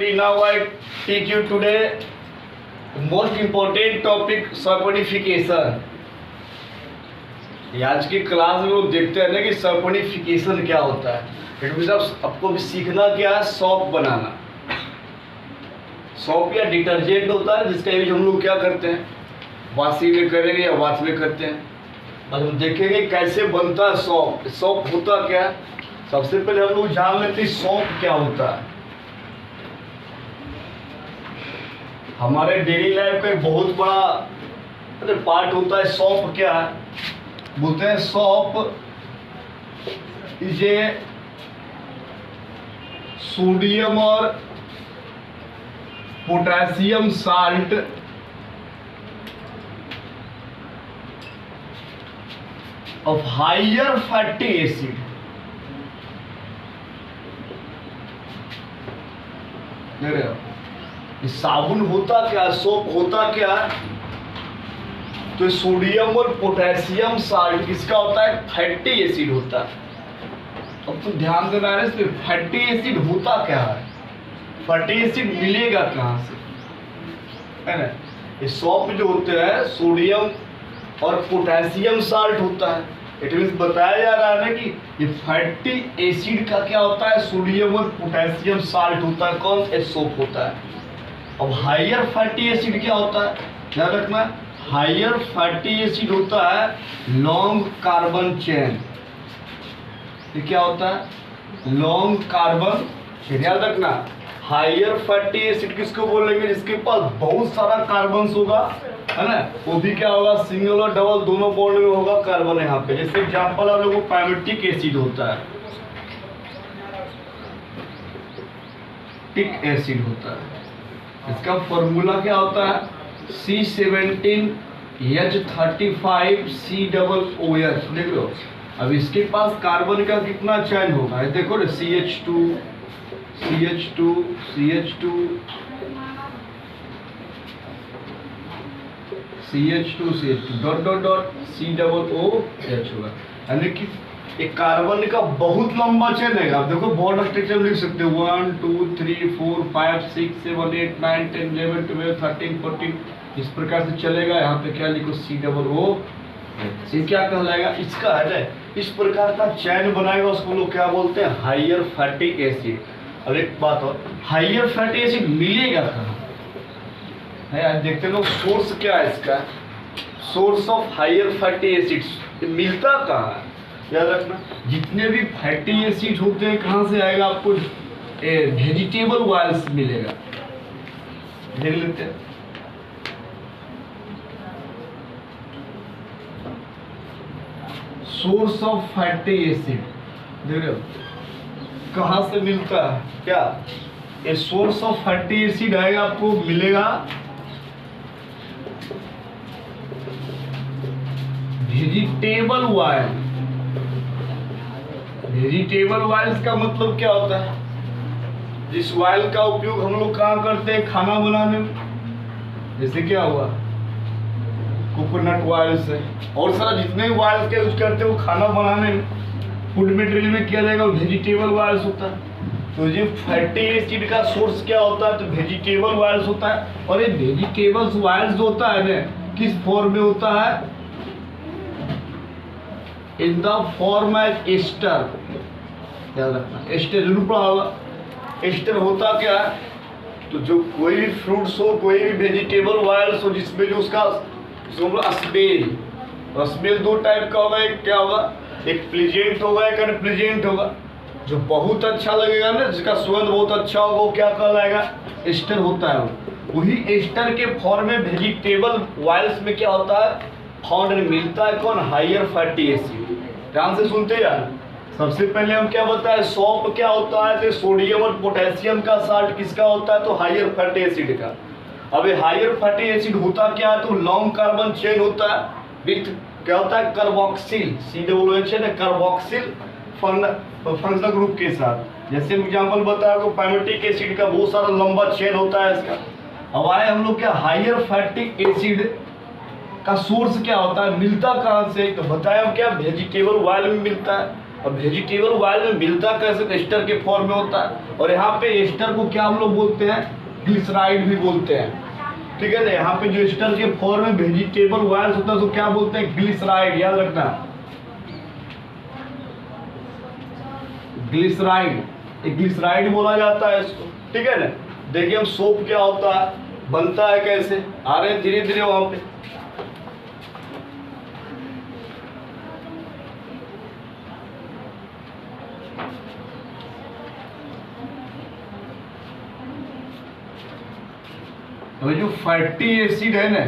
everybody. Now I teach you today the most important topic सल्फोनिफिकेशन। आज की class में लोग देखते हैं ना कि सल्फोनिफिकेशन क्या होता है। इट मीन्स आपको भी सीखना क्या है, सॉप बनाना। सॉप या डिटर्जेंट होता है जिसका यूज हम लोग क्या करते हैं, वाशी में करेंगे या वाश में करते हैं। और हम देखेंगे कैसे बनता है सॉप। सॉप होता क्या है, सबसे पहले हम लोग जान लेते हैं सॉप क्या होता है। हमारे डेली लाइफ का एक बहुत बड़ा पार्ट होता है। सॉप क्या है, बोलते हैं सॉप इज ए सोडियम और potassium salt of higher fatty acid. देख रहे हो, साबुन होता क्या है, सोप होता क्या है, तो सोडियम और पोटेशियम साल्ट किसका होता है, फैटी एसिड होता है। अब तो ध्यान देना है, इसमें फैटी एसिड होता क्या है, फैटी एसिड मिलेगा कहाँ से, है ना। ये सोप जो होते हैं सोडियम और पोटेशियम साल्ट होता है। इट मीन्स बताया जा रहा है ना कि ये फैटी एसिड का क्या होता है, सोडियम और पोटेशियम साल्ट होता है। कौन सा सोप होता है। अब हायर फैटी एसिड क्या होता है, ध्यान रखना, हायर फैटी एसिड होता है लॉन्ग कार्बन चेन। ये क्या होता है, लॉन्ग कार्बन चेन। याद रखना, हायर फैटी एसिड किसको बोलेंगे, जिसके पास बहुत सारा कार्बन होगा, है ना। वो भी क्या होगा, सिंगल और डबल दोनों बॉन्ड में होगा कार्बन यहाँ पे। जैसे एग्जाम्पल आप लोगों को पैमेटिक एसिड होता है, टिक एसिड होता है। इसका फॉर्मूला क्या होता है, C17H35COOH। देख लो, अब इसके पास कार्बन का कितना चयन होगा, देखो ना, CH2 CH2 CH2 CH2 CH2 dot dot dot COOH होगा। यानी कि एक कार्बन का बहुत लंबा चेन है। आप देखो बॉन्ड स्ट्रक्चर लिख सकते हो, 1 2 3 4 5 6 7 8 9 10 11 12 13 14 इस प्रकार से चलेगा। यहाँ पे क्या लिखो, COOH। ये क्या कहलाएगा, इसका है ना, इस प्रकार का चैन बनाएगा, उसको लोग क्या बोलते हैं, हायर फैटी एसिड। अब एक बात और, हायर फैटी एसिड मिलेगा कहाँ है, आज देखते हैं लोग सोर्स क्या है इसका, source of higher fatty acid मिलता कहाँ है। याद रखना, जितने भी फैटी एसिड होते हैं कहाँ से आएगा, आपको वेजिटेबल ऑयल्स मिलेगा। देख लेते हैं, सोर्स ऑफ फैटी एसिड देख रहे हो कहाँ से मिलता है, क्या ये सोर्स ऑफ फैटी एसिड आएगा, आपको मिलेगा वेजिटेबल ऑयल। वेजिटेबल ऑयल्स का मतलब क्या होता है, जिस ऑयल का उपयोग हम लोग कहाँ करते हैं, खाना बनाने में। जैसे क्या हुआ, कोकोनट ऑयल्स है, और सारा जितने भी ऑयल्स का यूज करते हैं वो खाना बनाने में, फूड मटेरियल में किया जाएगा, वो वेजिटेबल ऑयल्स होता है। तो ये फैटी एसिड का सोर्स क्या होता है, तो वेजिटेबल ऑयल्स होता है। और ये वेजिटेबल्स ऑयल्स जो होता है ना, किस फॉर्म में होता है, in the form as ester. याद रखना, एस्टर जरूर पढ़ा होगा। एस्टर होता क्या है, तो जो कोई भी फ्रूट्स हो, कोई भी वेजिटेबल ऑयल्स हो, जिसमें जो उसका स्मेल, और स्मेल दो टाइप का होगा, एक क्या होगा, एक प्लीजेंट होगा, एक अनप्लीजेंट होगा। जो बहुत अच्छा लगेगा ना, जिसका सुगंध बहुत अच्छा होगा, वो क्या कहलाएगा, एस्टर होता है। वही एस्टर के फॉर्म में वेजिटेबल ऑयल्स में क्या होता है, फाउंड मिलता है, कौन, हायर फैटी एसिड। ध्यान से सुनते यार। सबसे पहले हम क्या बताए, सॉप क्या होता है, तो सोडियम और पोटेशियम का साल्ट किसका होता है, तो हायर फैटी एसिड का। अब ये हायर फैटी एसिड होता क्या है, तो लॉन्ग कार्बन चेन होता है विथ क्या होता है, कार्बोक्सिल, COOH है ना, कार्बोक्सिल फंक्शनल ग्रुप के साथ। जैसे एग्जांपल बताया को पैमेटिक एसिड का बहुत सारा लंबा चेन होता है इसका। अब आए हम लोग क्या, हायर फैटी एसिड का सोर्स क्या होता है, मिलता कहाँ से, तो बताया क्या, वेजिटेबल ऑयल में मिलता है। और वेजिटेबल ऑयल में मिलता कैसे, एस्टर के फॉर्म में होता है। और यहाँ पे एस्टर को क्या हम लोग बोलते हैं, ग्लिसराइड भी बोलते हैं, ठीक है ना। यहाँ पे जो एस्टर के फॉर्म में वेजिटेबल ऑयल होता है तो क्या बोलते हैं, ग्लिसराइड, याद रखना, ग्लिसराइड, ग्लिसराइड बोला जाता है इसको, ठीक है ना। देखिए हम सोप क्या होता है, बनता है कैसे, आ रहे हैं धीरे धीरे वहां पे। तो जो फैटी एसिड है ना,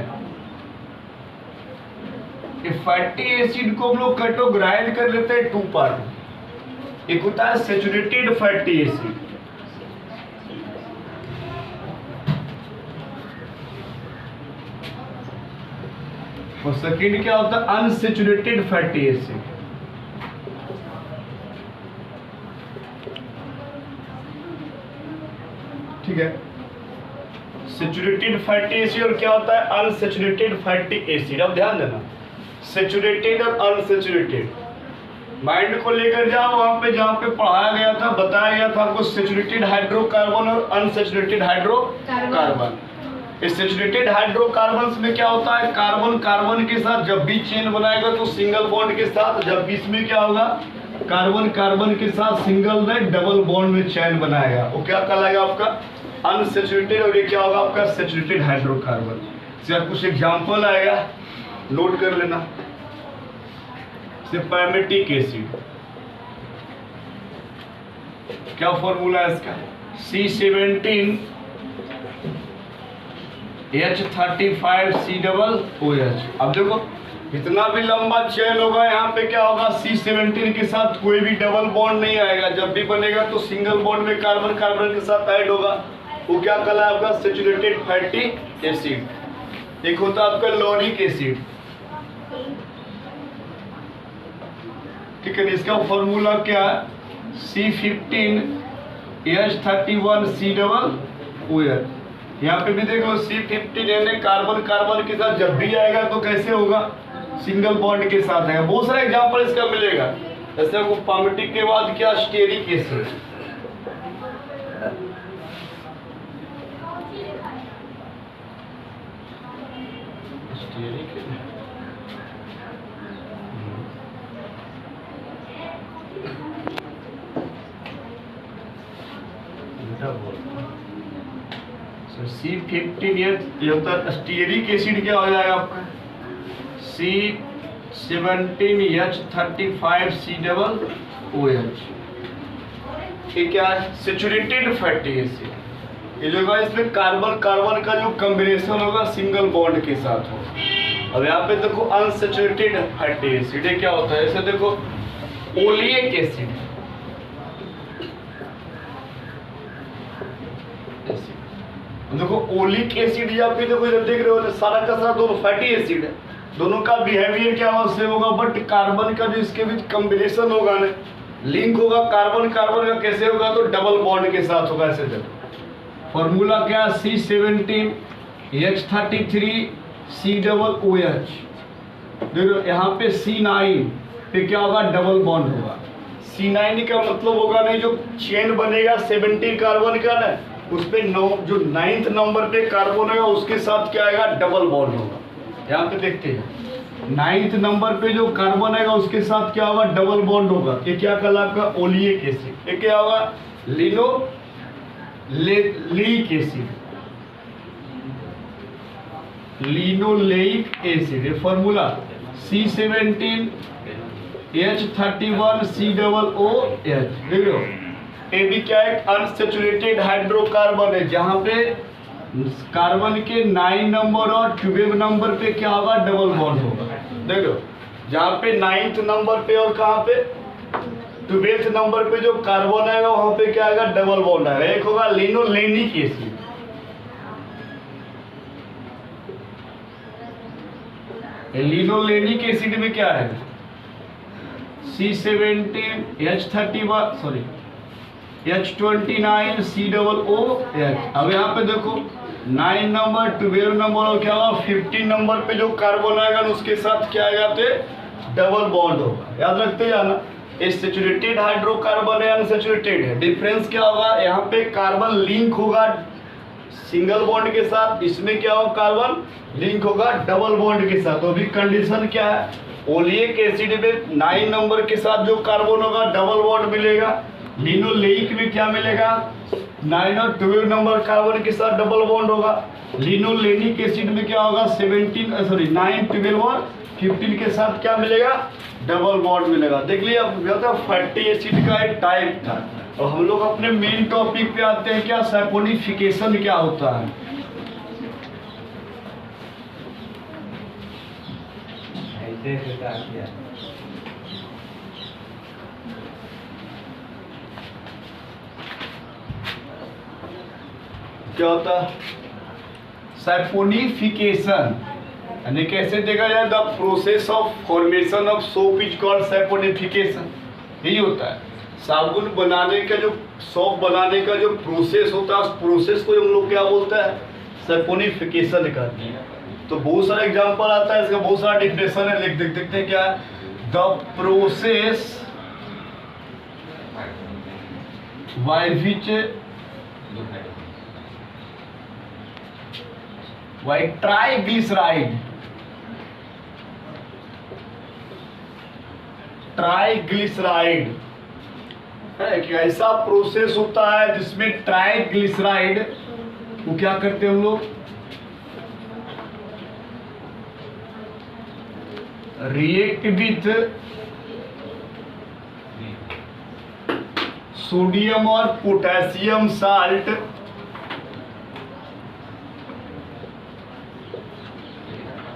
ये फैटी एसिड को हम लोग कैटेगराइज कर लेते हैं 2 पार्ट। एक होता है सैचुरेटेड फैटी एसिड, और सेकंड क्या होता है, अनसैचुरेटेड फैटी एसिड। ठीक है, सैचुरेटेड फैटी एसिड और क्या होता है, अनसैचुरेटेड फैटी एसिड। अब ध्यान देना, सैचुरेटेड और अनसैचुरेटेड, माइंड को लेकर जाओ वहां पे जहां पे पढ़ाया गया था, बताया गया था आपको सैचुरेटेड हाइड्रोकार्बन और अनसैचुरेटेड हाइड्रोकार्बन। इस सैचुरेटेड हाइड्रोकार्बन्स में क्या होता है, कार्बन कार्बन के साथ जब भी चेन बनाएगा तो सिंगल बॉन्ड के साथ, जब भी इसमें क्या होगा, कार्बन कार्बन के साथ सिंगल नहीं डबल बॉन्ड में चेन बनाएगा, वो क्या कहलाएगा आपका अनसैचुरेटेड। और ये क्या होगा आपका सैचुरेटेड हाइड्रोकार्बन। इसका कुछ एग्जांपल आएगा, नोट कर लेना। पैमेटिक एसिड, क्या फॉर्मूला है इसका, C17H35C OH। अब देखो इतना भी लंबा चेन होगा, यहाँ पे क्या होगा, C17 के साथ कोई भी डबल बॉन्ड नहीं आएगा, जब भी बनेगा तो सिंगल बॉन्ड में कार्बन कार्बन के साथ ऐड होगा, वो क्या कहला है आपका सैचुरेटेड फैटी एसिड। एक होता है आपका लॉरिक एसिड, ठीक है, इसका फॉर्मूला क्या है, C15H31C OH। यहाँ पे भी देखो C15 यानी कार्बन कार्बन के साथ जब भी आएगा तो कैसे होगा, सिंगल बॉन्ड के साथ आएगा। बहुत सारा एग्जांपल इसका मिलेगा, जैसे आपको पैमेटिक के बाद क्या, स्टेरिक एसिड, C15 ये होता है स्टीयरिक एसिड, क्या हो जाएगा आपका C17H35C OH। ये क्या है, सैचुरेटेड फैटी एसिड। ये जो होगा इसमें कार्बन कार्बन का जो कॉम्बिनेशन होगा सिंगल बॉन्ड के साथ हो। अब यहाँ पे देखो अनसैचुरेटेड फैटी एसिड, ये क्या होता है, ऐसे देखो ओलिक एसिड, देखो ओलिक एसिड, या फिर देखो इधर देख रहे हो सारा का सारा दोनों फैटी एसिड है, दोनों का बिहेवियर क्या होगा, सेम होगा, बट कार्बन का जो इसके बीच कॉम्बिनेशन होगा ना, लिंक होगा कार्बन कार्बन का, कैसे होगा, तो डबल बॉन्ड के साथ होगा। ऐसे देखो फॉर्मूला क्या, C17H33C OH। देखो यहाँ पे C9 पे क्या होगा, डबल बॉन्ड होगा। C9 का मतलब होगा नहीं, जो चेन बनेगा 17 कार्बन का ना, उस पे जो 9th नंबर पे कार्बन होगा उसके साथ क्या आएगा, डबल बॉन्ड होगा। यहाँ पे देखते हैं 9th नंबर पे जो कार्बन आएगा उसके साथ क्या होगा, डबल बॉन्ड होगा। ये क्या कहला आपका ओलिक एसिड। ये क्या होगा, लिनोलेइक एसिड, लिनोलेइक एसिड। ये फॉर्मूला C17H31COOH। देख रहे हो, ये भी क्या है, अनसैचुरेटेड हाइड्रोकार्बन है, जहां पे कार्बन के 9 नंबर और 12 नंबर पे क्या होगा, डबल बॉन्ड होगा। देखो जहां पे 9th नंबर पे और कहां पे 12th नंबर पे जो कार्बन आएगा वहां पे क्या आएगा, डबल बॉन्ड आएगा। एक होगा लिनोलेनिक एसिड, लिनोलेनिक एसिड में क्या है, H29COOH। अब यहाँ पे देखो 9 नंबर 12 नंबर और क्या होगा 15 नंबर पे जो कार्बन आएगा उसके साथ क्या आएगा, तो डबल बॉन्ड होगा। याद रखते जाना, ये सैचुरेटेड हाइड्रोकार्बन है अनसैचुरेटेड है। डिफरेंस क्या होगा, यहाँ पे कार्बन लिंक होगा सिंगल बॉन्ड के साथ, इसमें क्या होगा कार्बन लिंक होगा डबल बॉन्ड के साथ। तो अभी कंडीशन क्या है, ओलिक एसिड में 9 नंबर के साथ जो कार्बन होगा डबल बॉन्ड मिलेगा। लिनोलेइक में क्या मिलेगा, 9 और 12 नंबर कार्बन के साथ डबल बॉन्ड होगा। लिनोलेनिक एसिड में क्या होगा 9, 12 और 15 के साथ क्या मिलेगा डबल बॉन्ड मिलेगा। देख लिया फैटी एसिड का एक टाइप था। और हम लोग अपने मेन टॉपिक पे आते हैं, क्या सैपोनिफिकेशन क्या होता है। क्या होता है सैपोनिफिकेशन, यानी कैसे देखा जाए the process of formation of soap is called saponification. यही होता है साबुन बनाने का, जो सोप बनाने का जो प्रोसेस होता है उस प्रोसेस को हम लोग क्या बोलते हैं सैपोनिफिकेशन कहते हैं। तो बहुत सारा एग्जांपल आता है इसका, बहुत सारा डिफिनेशन है, लिख देखते हैं क्या the process by which triglyceride है कि ऐसा प्रोसेस होता है जिसमें ट्राइग्लिसराइड को क्या करते हैं हम लोग रिएक्ट विथ सोडियम और potassium salt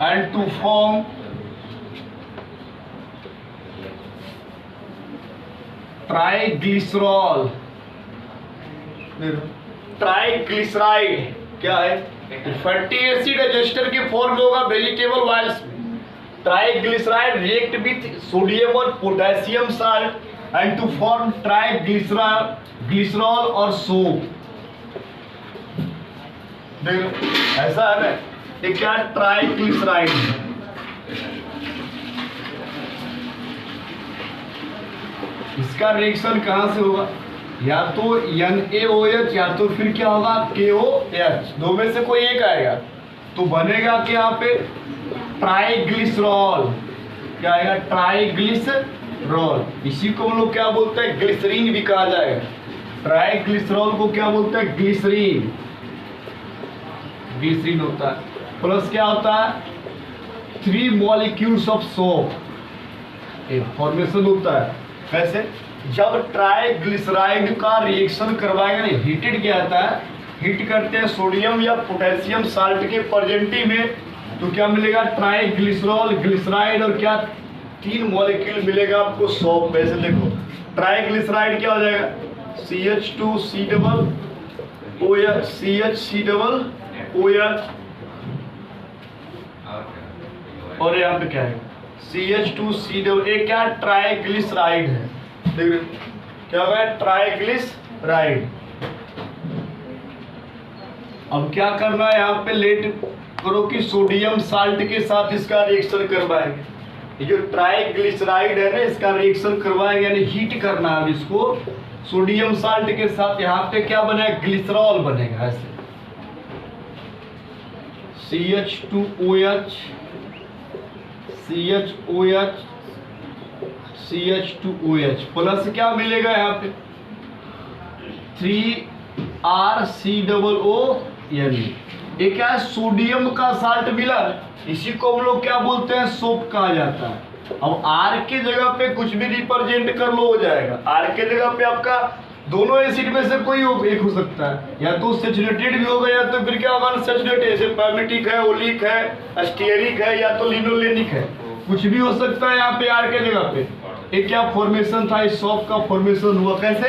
and to form triglycerol. Triglyceride क्या है, फैटी एसिड एस्टर के फॉर्म में होगा वेजिटेबल ऑयल्स में। ट्राइग्लिसराइड रिएक्ट विथ सोडियम और potassium salt and to form triglycerol और सोप। ऐसा है ना, ये क्या ट्राइग्लिसराइड है। इसका रिएक्शन कहां से होगा, या तो NaOH या तो फिर क्या होगा KOH, दो में से कोई एक आएगा। तो बनेगा कि यहाँ पे ट्राइग्लिसरॉल, क्या आएगा ट्राइग्लिसरॉल। इसी को हम लोग क्या बोलते हैं ग्लिसरीन भी कहा जाएगा। ट्राइग्लिसरॉल को क्या बोलते हैं ग्लिसरीन, ग्लिसरीन होता है। प्लस क्या होता है 3 मॉलिक्यूल्स ऑफ सोप फॉर्मेशन होता है। कैसे, जब ट्राइग्लिसराइड का रिएक्शन करवाएगा ना, हीटेड क्या आता है, हीट करते हैं सोडियम या पोटेशियम साल्ट के प्रेजेंटी में, तो क्या मिलेगा ट्राइग्लिसरॉल, ग्लिसराइड और क्या 3 मॉलिक्यूल मिलेगा आपको सोप में। ऐसे देखो ट्राइग्लिसराइड क्या हो जाएगा CH2C double OH CHC double OH और यहाँ पे क्या है CH2C डबल, एक क्या ट्राइग्लिसराइड है। देख रहे क्या होगा ट्राइग्लिसराइड। अब क्या करना है, यहाँ पे लेट करो कि सोडियम साल्ट के साथ इसका रिएक्शन करवाएंगे। ये जो ट्राइग्लिसराइड है ना, इसका रिएक्शन करवाएंगे, यानी हीट करना है इसको सोडियम साल्ट के साथ। यहाँ पे क्या बनेगा ग्लिसरॉल बनेगा, ऐसे CH2OH CHOH CH2OH प्लस क्या मिलेगा यहाँ पे 3RCOO। ये क्या है सोडियम का साल्ट मिला, इसी को हम लोग क्या बोलते हैं सोप कहा जाता है। अब R के जगह पे कुछ भी रिप्रेजेंट कर लो हो जाएगा। R के जगह पे आपका दोनों एसिड में से कोई एक हो सकता है, या तो सैचुरेटेड भी होगा या तो फिर क्या होगा अनसैचुरेटेड, जैसे पैमेटिक है, ओलिक है, अस्टियरिक है या तो लिनोलेनिक है, कुछ भी हो सकता है। यहाँ पे R के जगह पे एक क्या फॉर्मेशन था, इस सॉप का फॉर्मेशन हुआ। कैसे,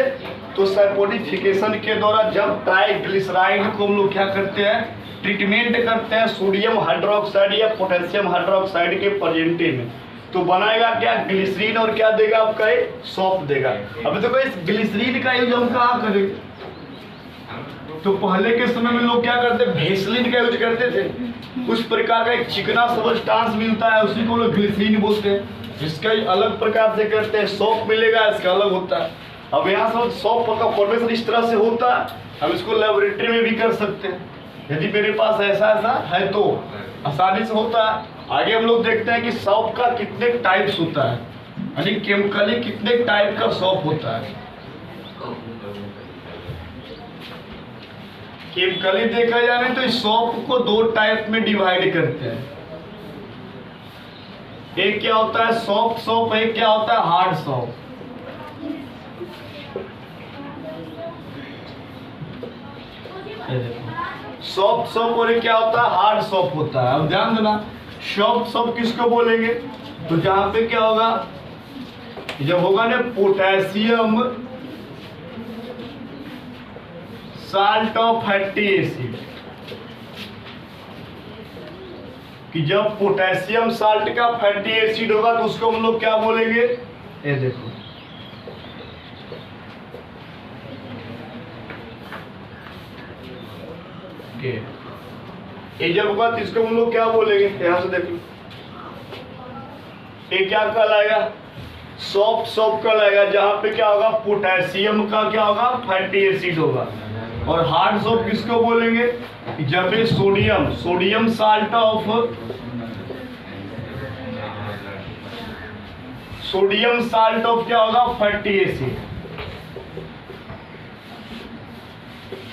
तो सैपोनिफिकेशन के दौरान जब ट्राइग्लिसराइड को हम लोग क्या करते हैं ट्रीटमेंट करते हैं सोडियम हाइड्रोक्साइड या पोटेशियम हाइड्रोक्साइड के प्रेजेंटी में, तो बनाएगा क्या ग्लिसरीन और क्या देगा आपका सॉप देगा। अब देखो इस ग्लिसरीन का यूज हम कहाँ करेंगे, तो पहले के समय में लोग क्या करते भेसलिन का यूज करते थे। उस प्रकार का एक चिकना सबस्टांस मिलता है, उसी को लोग ग्लिसरीन बोलते हैं। इसका ही अलग प्रकार से करते हैं, सोप मिलेगा इसका अलग होता है। अब यहाँ से सोप का फॉर्मेशन इस तरह से होता है, हम इसको लेबोरेटरी में भी कर सकते हैं। यदि मेरे पास ऐसा ऐसा है तो आसानी से होता है। आगे हम लोग देखते हैं कि सोप का कितने टाइप्स होता है, यानी केमिकली कितने टाइप का सोप होता है। केमिकली देखा जाए तो इस सोप को दो टाइप में डिवाइड करते हैं। एक क्या होता है सॉफ्ट सोप, एक क्या होता है हार्ड सोप। सॉफ्ट सोप और क्या होता है हार्ड सोप होता है। अब ध्यान देना, सॉफ्ट सोप किसको बोलेंगे, तो जहां पे क्या होगा, जब होगा ना potassium salt of fatty acid, कि जब पोटेशियम साल्ट का फैटी एसिड होगा तो उसको हम लोग क्या बोलेंगे, ये देखो ये जब होगा तो इसको हम लोग क्या बोलेंगे, यहां से देखो ये क्या कहलाएगा, सॉफ्ट सोप कहलाएगा। जहां पे क्या होगा पोटेशियम का क्या होगा फैटी एसिड होगा। और हार्ड सोप किसको बोलेंगे, जब ये सोडियम साल्ट ऑफ क्या होगा फैटी एसिड,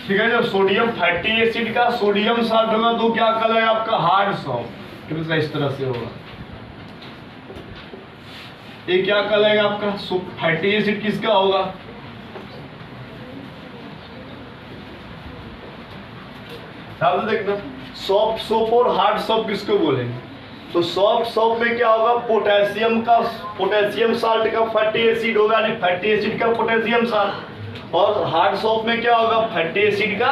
ठीक है। जब सोडियम फैटी एसिड का सोडियम साल्ट होगा तो क्या कहलाएगा आपका हार्ड सोप। इस तरह से होगा, ये क्या कहलाएगा आपका फैटी एसिड किसका होगा, देखना सॉफ्ट सोप और हार्ड सोप किसको बोलेंगे। तो सॉफ्ट सोप में क्या होगा पोटेशियम साल्ट का फैटी एसिड होगा, यानी फैटी एसिड का पोटेशियम साल्ट। और हार्ड सोप में क्या होगा फैटी एसिड का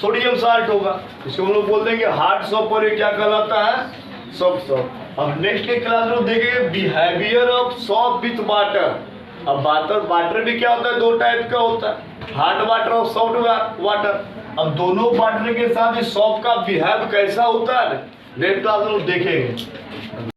सोडियम साल्ट होगा, इसको हम लोग बोल देंगे हार्ड सोप। और ये क्या कहलाता है सॉफ्ट सोप। अब नेक्स्ट के क्लास में देखेंगे behaviour of soap with water. अब वाटर भी क्या होता है, दो टाइप का होता है, हार्ड वाटर और सॉफ्ट वाटर। अब दोनों वाटर के साथ इस सोप का बिहेव कैसा होता है नेक्स्ट क्लास में देखेंगे।